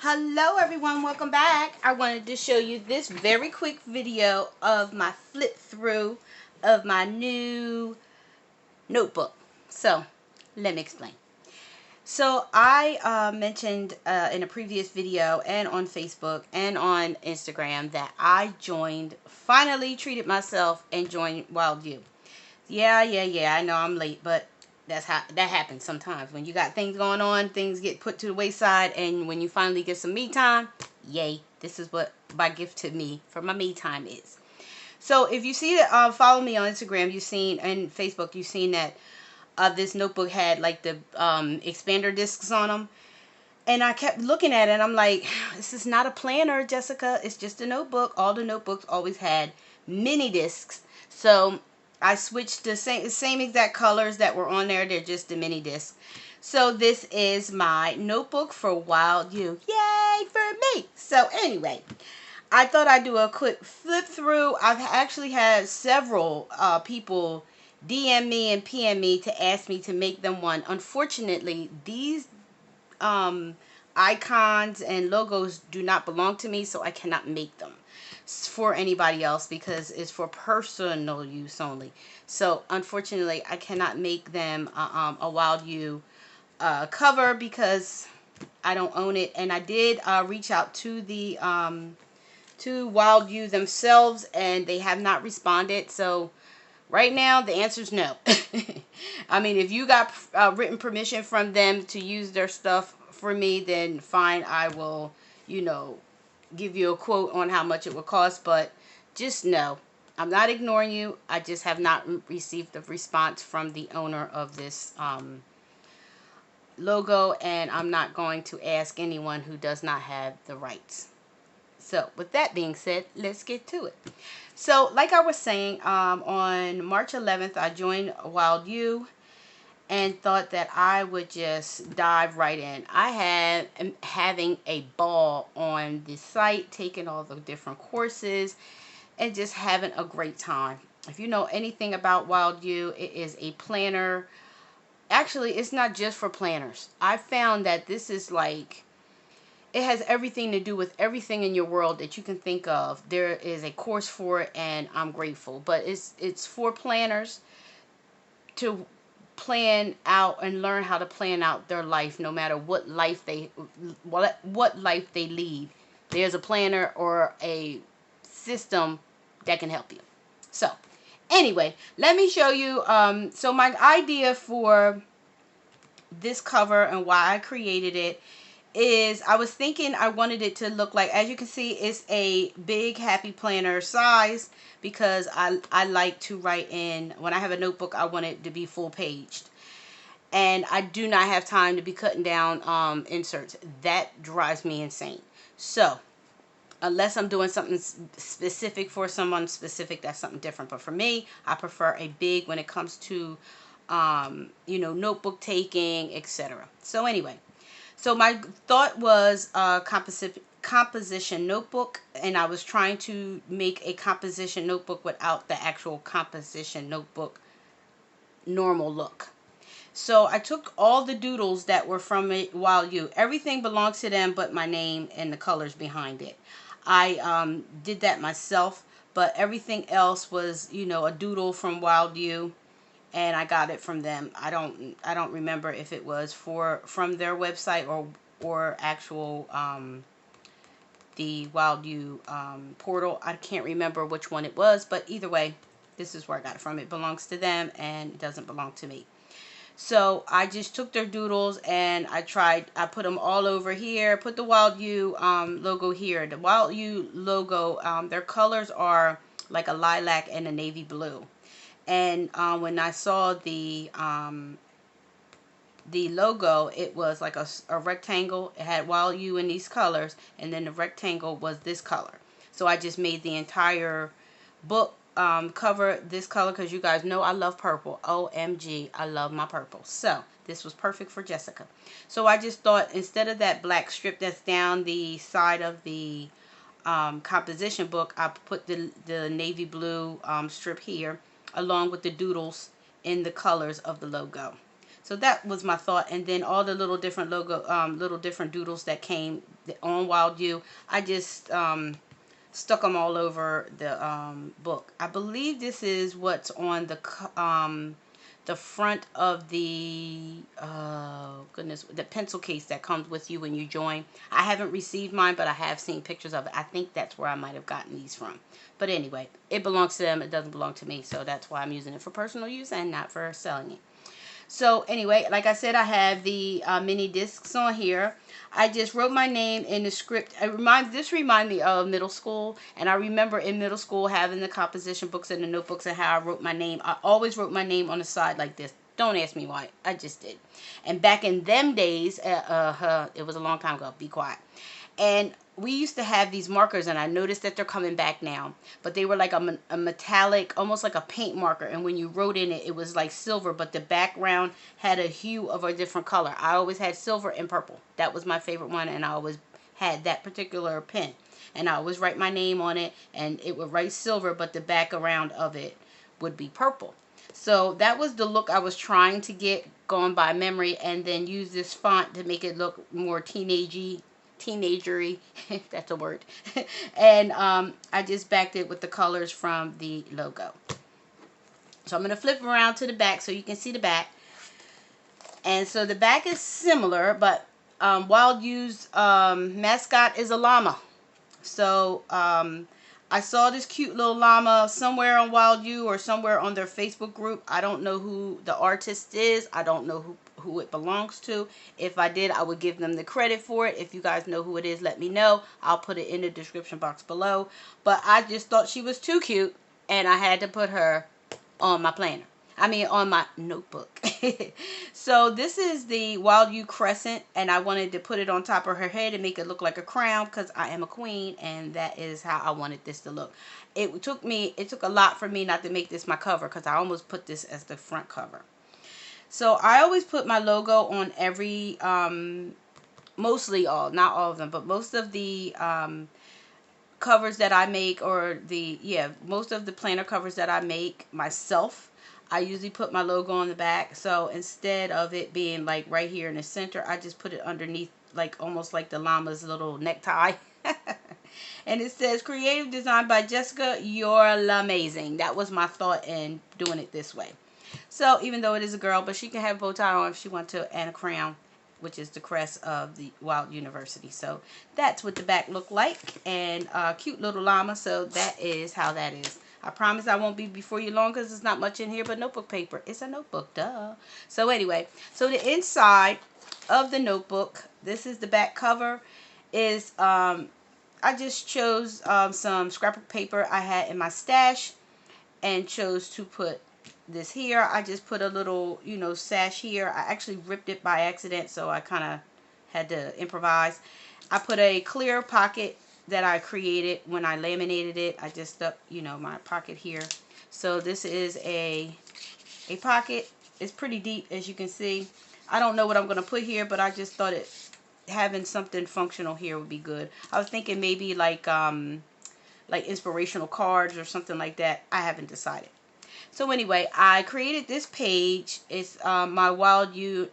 Hello everyone, welcome back. I wanted to show you this very quick video of my flip through of my new notebook. So let me explain. So I mentioned in a previous video and on Facebook and on Instagram that I finally treated myself and joined WILDU. Yeah, I know I'm late, but that happens sometimes. When you got things going on, things get put to the wayside, and when you finally get some me time, yay, this is what my gift to me for my me time is. So if you see that, follow me on Instagram, you've seen, and Facebook, you've seen that this notebook had like the expander discs on them. And I kept looking at it, and I'm like, this is not a planner, Jessica. It's just a notebook. All the notebooks always had mini discs. So I switched the same exact colors that were on there. They're just the mini discs. So this is my notebook for WILDU. Yay for me! So anyway, I thought I'd do a quick flip through. I've actually had several people DM me and PM me to ask me to make them one. Unfortunately, these icons and logos do not belong to me, so I cannot make them for anybody else because it's for personal use only. So unfortunately, I cannot make them a WILDU cover because I don't own it. And I did reach out to the to WILDU themselves, and they have not responded. So right now, the answer is no. I mean, if you got written permission from them to use their stuff for me, then fine, I will, give you a quote on how much it would cost. But just know, I'm not ignoring you. I just have not received a response from the owner of this logo, and I'm not going to ask anyone who does not have the rights. So with that being said, let's get to it. So like I was saying, on March 11th, I joined WILDU and thought that I would just dive right in. I am having a ball on the site, taking all the different courses and just having a great time. If you know anything about WILDU, it is a planner. Actually, it's not just for planners. I found that this is like, it has everything to do with everything in your world that you can think of. There is a course for it, and I'm grateful. But it's for planners to plan out and learn how to plan out their life, no matter what life they lead. There's a planner or a system that can help you. So anyway, let me show you. So my idea for this cover and why I created it is I was thinking I wanted it to look like, as you can see, it's a big happy planner size because I like to write in. When I have a notebook, I want it to be full paged, and I do not have time to be cutting down inserts. That drives me insane. So unless I'm doing something specific for someone specific, that's something different. But for me, I prefer a big when it comes to notebook taking, etc. So anyway, so my thought was composition notebook, and I was trying to make a composition notebook without the actual composition notebook normal look. So I took all the doodles that were from WILDU. Everything belongs to them but my name and the colors behind it. I did that myself, but everything else was, a doodle from WILDU, and I got it from them. I don't remember if it was from their website or actual the WILDU portal. I can't remember which one it was, but either way, this is where I got it from. It belongs to them and it doesn't belong to me. So I just took their doodles and I put them all over here, put the WILDU logo here. The WILDU logo, their colors are like a lilac and a navy blue. And when I saw the logo, it was like a rectangle. It had WILDU in these colors, and then the rectangle was this color. So I just made the entire book cover this color because you guys know I love purple. OMG, I love my purple. So this was perfect for Jessica. So I just thought, instead of that black strip that's down the side of the composition book, I put the navy blue strip here along with the doodles in the colors of the logo. So that was my thought. And then all the little different little different doodles that came on WILDU, I just stuck them all over the book. I believe this is what's on the front of the goodness, the pencil case that comes with you when you join. I haven't received mine, but I have seen pictures of it. I think that's where I might have gotten these from. But anyway, it belongs to them. It doesn't belong to me, so that's why I'm using it for personal use and not for selling it. So anyway, like I said, I have the mini discs on here. I just wrote my name in the script. This reminds me of middle school, and I remember in middle school having the composition books and the notebooks and how I wrote my name. I always wrote my name on the side like this. Don't ask me why. I just did. And back in them days, it was a long time ago. Be quiet. And we used to have these markers, and I noticed that they're coming back now. But they were like a metallic, almost like a paint marker. And when you wrote in it, it was like silver, but the background had a hue of a different color. I always had silver and purple. That was my favorite one, and I always had that particular pen. And I always write my name on it, and it would write silver, but the background of it would be purple. So that was the look I was trying to get, going by memory, and then use this font to make it look more teenagery, if that's a word. And I just backed it with the colors from the logo. So I'm going to flip around to the back so you can see the back. And so the back is similar, but WILDU's mascot is a llama. So I saw this cute little llama somewhere on WILDU or somewhere on their Facebook group. I don't know who the artist is. I don't know who it belongs to. If I did, I would give them the credit for it. If you guys know who it is, let me know. I'll put it in the description box below. But I just thought she was too cute, and I had to put her on my planner. I mean, on my notebook. So this is the WILDU crescent, and I wanted to put it on top of her head and make it look like a crown because I am a queen, and that is how I wanted this to look. It took a lot for me not to make this my cover because I almost put this as the front cover. So I always put my logo on every, mostly all, not all of them, but most of the covers that I make, or most of the planner covers that I make myself. I usually put my logo on the back. So instead of it being like right here in the center, I just put it underneath, like almost like the llama's little necktie. And it says, creative design by Jessica, you're amazing. That was my thought in doing it this way. So even though it is a girl, but she can have a bow tie on if she wants to, and a crown, which is the crest of the WILDU University. So that's what the back looked like, and a cute little llama. So that is how that is. I promise I won't be before you long because there's not much in here but notebook paper. It's a notebook, duh. So anyway, so the inside of the notebook, this is the back cover, is I just chose some scrapbook paper I had in my stash and chose to put this here. I just put a little, sash here. I actually ripped it by accident, so I kind of had to improvise. I put a clear pocket that I created when I laminated it. I just stuck, my pocket here. So this is a pocket. It's pretty deep, as you can see. I don't know what I'm going to put here, but I just thought having something functional here would be good. I was thinking maybe like inspirational cards or something like that. I haven't decided. So anyway, I created this page. It's my WILDU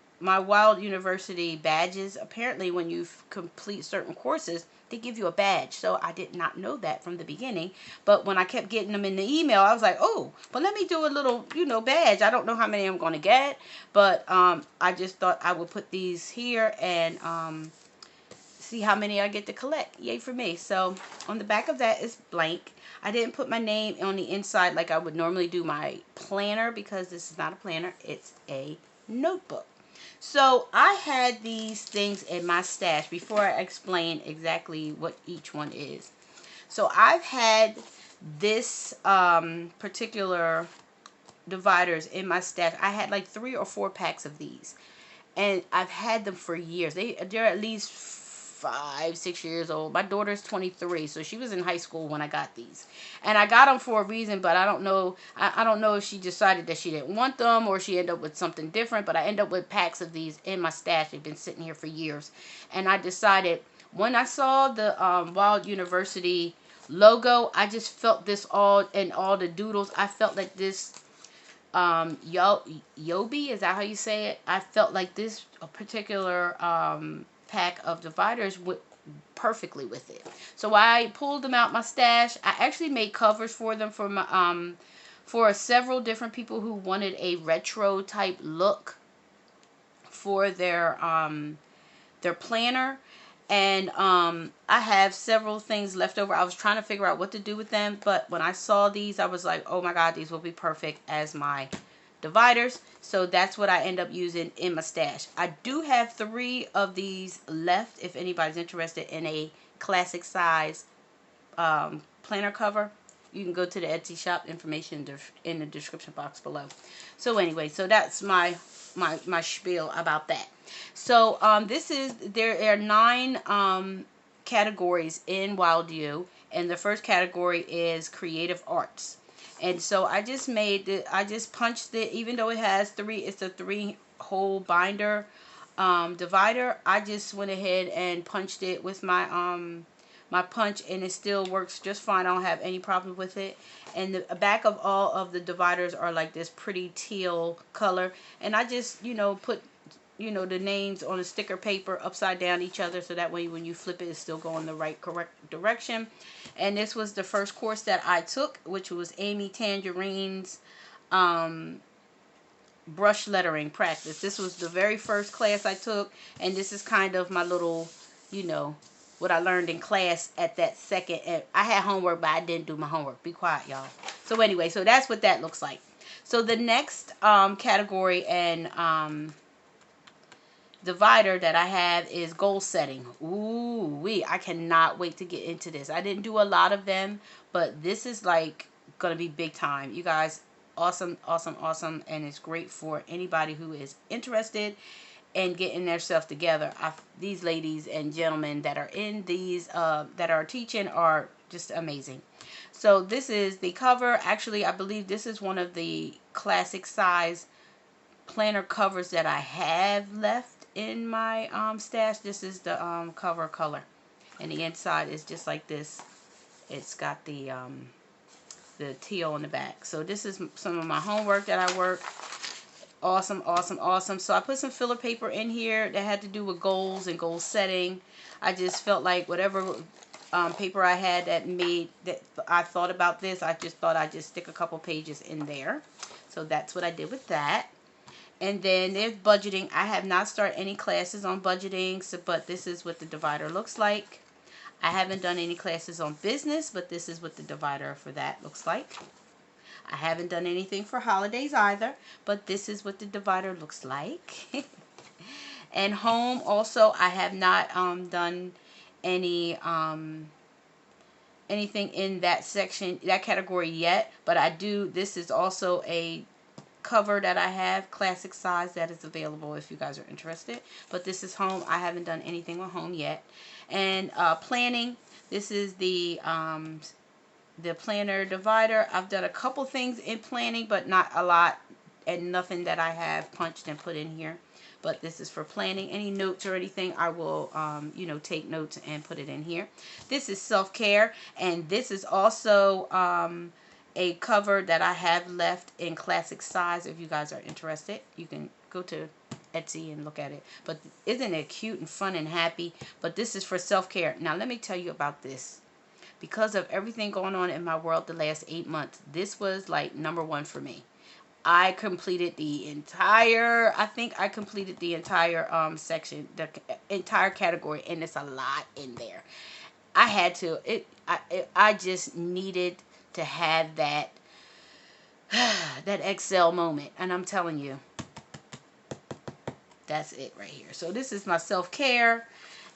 University badges. Apparently, when you complete certain courses, they give you a badge. So I did not know that from the beginning. But when I kept getting them in the email, I was like, oh, but let me do a little, badge. I don't know how many I'm going to get. But I just thought I would put these here and see how many I get to collect. Yay for me. So on the back of that is blank. I didn't put my name on the inside like I would normally do my planner because this is not a planner. It's a notebook. So I had these things in my stash before I explain exactly what each one is. So I've had this particular dividers in my stash. I had like 3 or 4 packs of these, and I've had them for years. They're at least 5, 6 years old. My daughter's 23, so she was in high school when I got these, and I got them for a reason, but I don't know. I don't know if she decided that she didn't want them or she ended up with something different. But I ended up with packs of these in my stash. They've been sitting here for years, and I decided when I saw the WILDU University logo, I just felt this all the doodles. I felt like this Yobi, is that how you say it? I felt like this particular pack of dividers went perfectly with it. So I pulled them out my stash. I actually made covers for them for my for several different people who wanted a retro type look for their planner. And I have several things left over. I was trying to figure out what to do with them, but when I saw these, I was like, oh my god, these will be perfect as my dividers. So that's what I end up using in my stash. I do have 3 of these left if anybody's interested in a classic size planner cover. You can go to the Etsy shop, information in the description box below. So anyway, so that's my spiel about that. So there are 9 categories in WILDU, and the first category is creative arts. And so I just punched it, even though it has 3, it's a 3 hole binder divider. I just went ahead and punched it with my punch, and it still works just fine. I don't have any problem with it. And the back of all of the dividers are like this pretty teal color, and I just put the names on the sticker paper upside down each other, so that way when you flip it, it's still going the correct direction. And this was the first course that I took, which was Amy Tangerine's brush lettering practice. This was the very first class I took, and this is kind of my little, what I learned in class at that second. And I had homework, but I didn't do my homework. Be quiet, y'all. So anyway, so that's what that looks like. So the next category and divider that I have is goal setting. Ooh, I cannot wait to get into this. I didn't do a lot of them, but this is like gonna be big time, you guys. Awesome, awesome, awesome. And it's great for anybody who is interested in getting their stuff together. These ladies and gentlemen that are in these that are teaching are just amazing. So this is the cover. Actually, I believe this is one of the classic size planner covers that I have left in my stash. This is the cover color, and the inside is just like this. It's got the teal on the back. So this is some of my homework that I worked. Awesome, awesome, awesome. So I put some filler paper in here that had to do with goals and goal setting. I just felt like whatever paper I had that I thought about this, I just thought I'd just stick a couple pages in there. So that's what I did with that. And then there's budgeting. I have not started any classes on budgeting, but this is what the divider looks like. I haven't done any classes on business, but this is what the divider for that looks like. I haven't done anything for holidays either, but this is what the divider looks like. And home also, I have not done any anything in that section, that category yet, but I do. This is also a cover that I have, classic size, that is available if you guys are interested. But this is home. I haven't done anything with home yet. And planning, this is the planner divider. I've done a couple things in planning, but not a lot, and nothing that I have punched and put in here. But this is for planning. Any notes or anything, I will take notes and put it in here. This is self-care, and this is also a cover that I have left in classic size. If you guys are interested, you can go to Etsy and look at it. But isn't it cute and fun and happy? But this is for self-care. Now let me tell you about this. Because of everything going on in my world the last 8 months, this was like #1 for me. I completed the entire, section, the entire category, and it's a lot in there. I had to, I just needed to have that that Excel moment, and I'm telling you, that's it right here. So this is my self-care,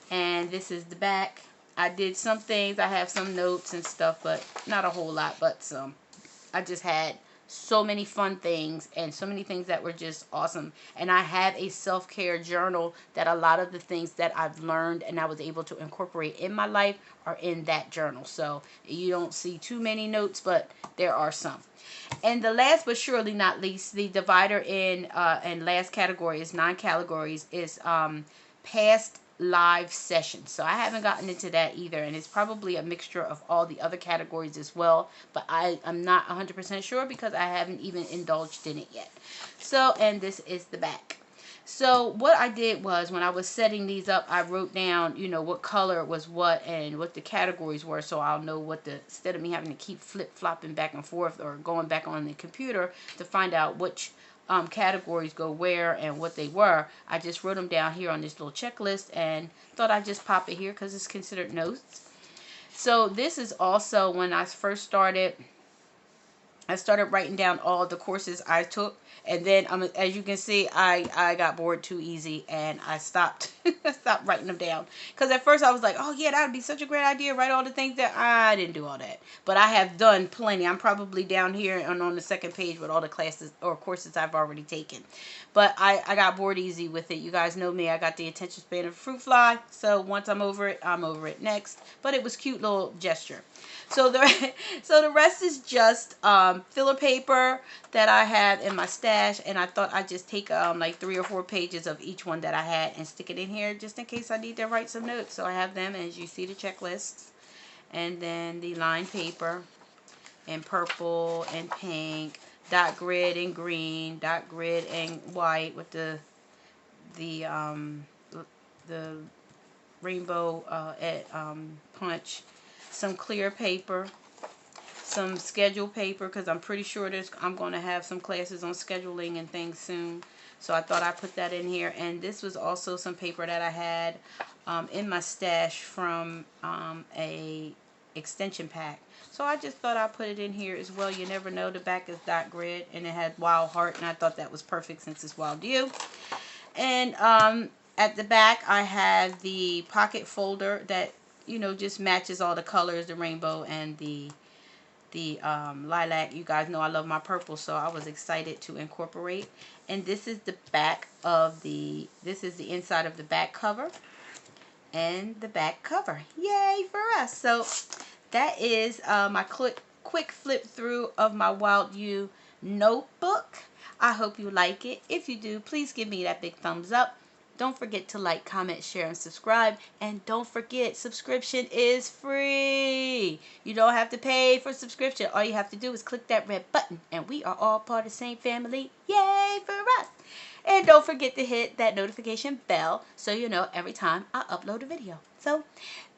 and this is the back. I did some things, I have some notes and stuff, but not a whole lot, but some. I just had so many fun things and so many things that were just awesome. And I have a self-care journal that a lot of the things that I've learned and I was able to incorporate in my life are in that journal. So you don't see too many notes, but there are some. And the last but surely not least, the divider in and last category is 9 categories, is past live sessions. So I haven't gotten into that either, and it's probably a mixture of all the other categories as well, but I'm not 100% sure because I haven't even indulged in it yet. So, and this is the back. So what I did was, when I was setting these up, I wrote down, you know, what color was what and what the categories were, so I'll know what instead of me having to keep flip-flopping back and forth or going back on the computer to find out which categories go where and what they were. I just wrote them down here on this little checklist and thought I'd just pop it here because it's considered notes. So this is also when I first started. I started writing down all the courses I took, and then as you can see, I got bored too easy, and I stopped I stopped writing them down. Because at first I was like, oh yeah, that would be such a great idea, write all the things that I didn't do all that. But I have done plenty. I'm probably down here and on the second page with all the classes or courses I've already taken. But I got bored easy with it. You guys know me. I got the attention span of a fruit fly. So once I'm over it, I'm over it next. But it was a cute little gesture. So the rest is just filler paper that I have in my stash, and I thought I'd just take like 3 or 4 pages of each one that I had and stick it in here just in case I need to write some notes. So I have them, as you see, the checklists, and then the lined paper in purple and pink, dot grid and green, dot grid and white with the rainbow punch, some clear paper, some schedule paper, because I'm pretty sure I'm going to have some classes on scheduling and things soon. So I thought I'd put that in here. And this was also some paper that I had in my stash from a extension pack. So I just thought I'd put it in here as well. You never know. The back is dot grid, and it had Wild Heart, and I thought that was perfect since it's WILDU. And at the back I have the pocket folder that, you know, just matches all the colors, the rainbow and the lilac. You guys know I love my purple, so I was excited to incorporate. And this is the back of this is the inside of the back cover and the back cover. Yay for us. So that is my quick flip through of my WILDU notebook. I hope you like it. If you do, please give me that big thumbs up. Don't forget to like, comment, share, and subscribe. And don't forget, subscription is free. You don't have to pay for subscription. All you have to do is click that red button, and we are all part of the same family. Yay for us. And don't forget to hit that notification bell so you know every time I upload a video. So,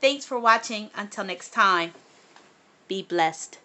thanks for watching. Until next time, be blessed.